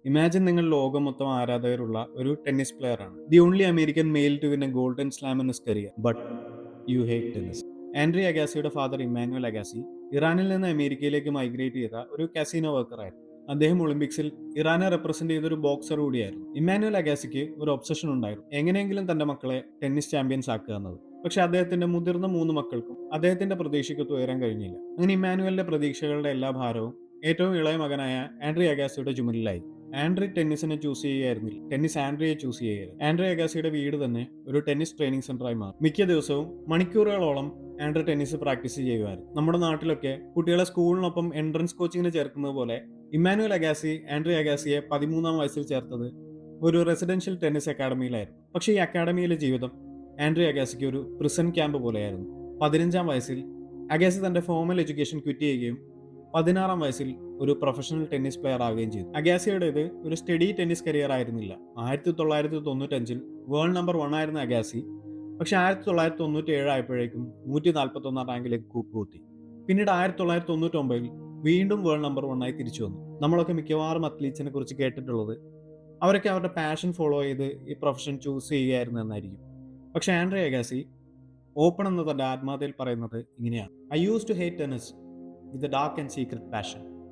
Imagine നിങ്ങൾ ലോകം മൊത്തം ആരാധകരുള്ള ഒരു ടെന്നീസ് പ്ലെയർ ആണ്. The only American male to win a golden slam in his career. But you hate tennis. Andre അഗാസിയുടെ ഫാദർ ഇമ്മാനുവൽ അഗാസി ഇറാനിൽ നിന്ന് അമേരിക്കയിലേക്ക് മൈഗ്രേറ്റ് ചെയ്ത ഒരു കസിനോ വർക്കർ ആയിരുന്നു. അദ്ദേഹം ഒളിമ്പിക്സിൽ ഇറാനെ റെപ്രസെന്റ് ചെയ്ത ഒരു ബോക്സർ കൂടിയായിരുന്നു. ഇമ്മാനുവൽ അഗാസിക്ക് ഒരു ഒബ്സഷൻ ഉണ്ടായിരുന്നു, എങ്ങനെയെങ്കിലും തന്റെ മക്കളെ ടെന്നീസ് ചാമ്പ്യൻസ് ആക്കുക എന്നത്. പക്ഷെ അദ്ദേഹത്തിന്റെ മുതിർന്ന 3 മക്കൾക്കും അദ്ദേഹത്തിന്റെ പ്രതീക്ഷയ്ക്കൊത്ത് ഉയരാൻ കഴിഞ്ഞില്ല. അങ്ങനെ ഇമ്മാനുവലിന്റെ പ്രതീക്ഷകളുടെ എല്ലാ ഭാരവും ഏറ്റവും ഇളയ മകനായ ആൻഡ്രി അഗാസിയുടെ ചുമലിലായി. ആൻഡ്രി ടെന്നീസിനെ ചൂസ് ചെയ്യുകയായിരുന്നില്ല, ടെന്നീസ് ആൻഡ്രിയെ ചൂസ് ചെയ്യുകയായിരുന്നു. ആൻഡ്രി അഗാസിയുടെ വീട് തന്നെ ഒരു ടെന്നീസ് ട്രെയിനിങ് സെന്ററായി മാറി. മിക്ക ദിവസവും മണിക്കൂറുകളോളം ആൻഡ്രി ടെന്നീസ് പ്രാക്ടീസ് ചെയ്യുമായിരുന്നു. നമ്മുടെ നാട്ടിലൊക്കെ കുട്ടികളെ സ്കൂളിനൊപ്പം എൻട്രൻസ് കോച്ചിങ്ങിന് ചേർക്കുന്നത് പോലെ ഇമ്മാനുവൽ അഗാസി ആൻഡ്രി അഗാസിയെ 13-ാം വയസ്സിൽ ചേർത്തത് ഒരു റെസിഡൻഷ്യൽ ടെന്നീസ് അക്കാഡമിയിലായിരുന്നു. പക്ഷേ ഈ അക്കാഡമിയിലെ ജീവിതം ആൻഡ്രി അഗാസിക്ക് ഒരു പ്രിസൺ ക്യാമ്പ് പോലെയായിരുന്നു. 15-ാം വയസ്സിൽ അഗാസി തന്റെ ഫോമൽ എഡ്യൂക്കേഷൻ ക്വിറ്റ് ചെയ്യുകയും 16-ാം വയസ്സിൽ ഒരു പ്രൊഫഷണൽ ടെന്നീസ് പ്ലെയർ ആവുകയും ചെയ്തു. അഗാസിയുടേത് ഒരു സ്റ്റഡി ടെന്നീസ് കരിയർ ആയിരുന്നില്ല. 1995-ൽ വേൾഡ് നമ്പർ 1 ആയിരുന്ന അഗാസി പക്ഷെ 1997 ആയപ്പോഴേക്കും 141-ാം റാങ്കിലേക്ക് കൂപ്പുകുത്തി. പിന്നീട് 1999-ൽ വീണ്ടും വേൾഡ് നമ്പർ 1 ആയി തിരിച്ചു വന്നു. നമ്മളൊക്കെ മിക്കവാറും അത്ലീറ്റ്സിനെ കുറിച്ച് കേട്ടിട്ടുള്ളത് അവരൊക്കെ അവരുടെ പാഷൻ ഫോളോ ചെയ്ത് ഈ പ്രൊഫഷൻ ചൂസ് ചെയ്യുകയായിരുന്നു എന്നായിരിക്കും. പക്ഷെ ആൻഡ്രി അഗാസി ഓപ്പൺ എന്ന തന്റെ ആത്മകഥയിൽ പറയുന്നത് ഇങ്ങനെയാണ്: I used to hate tennis with a dark and secret passion.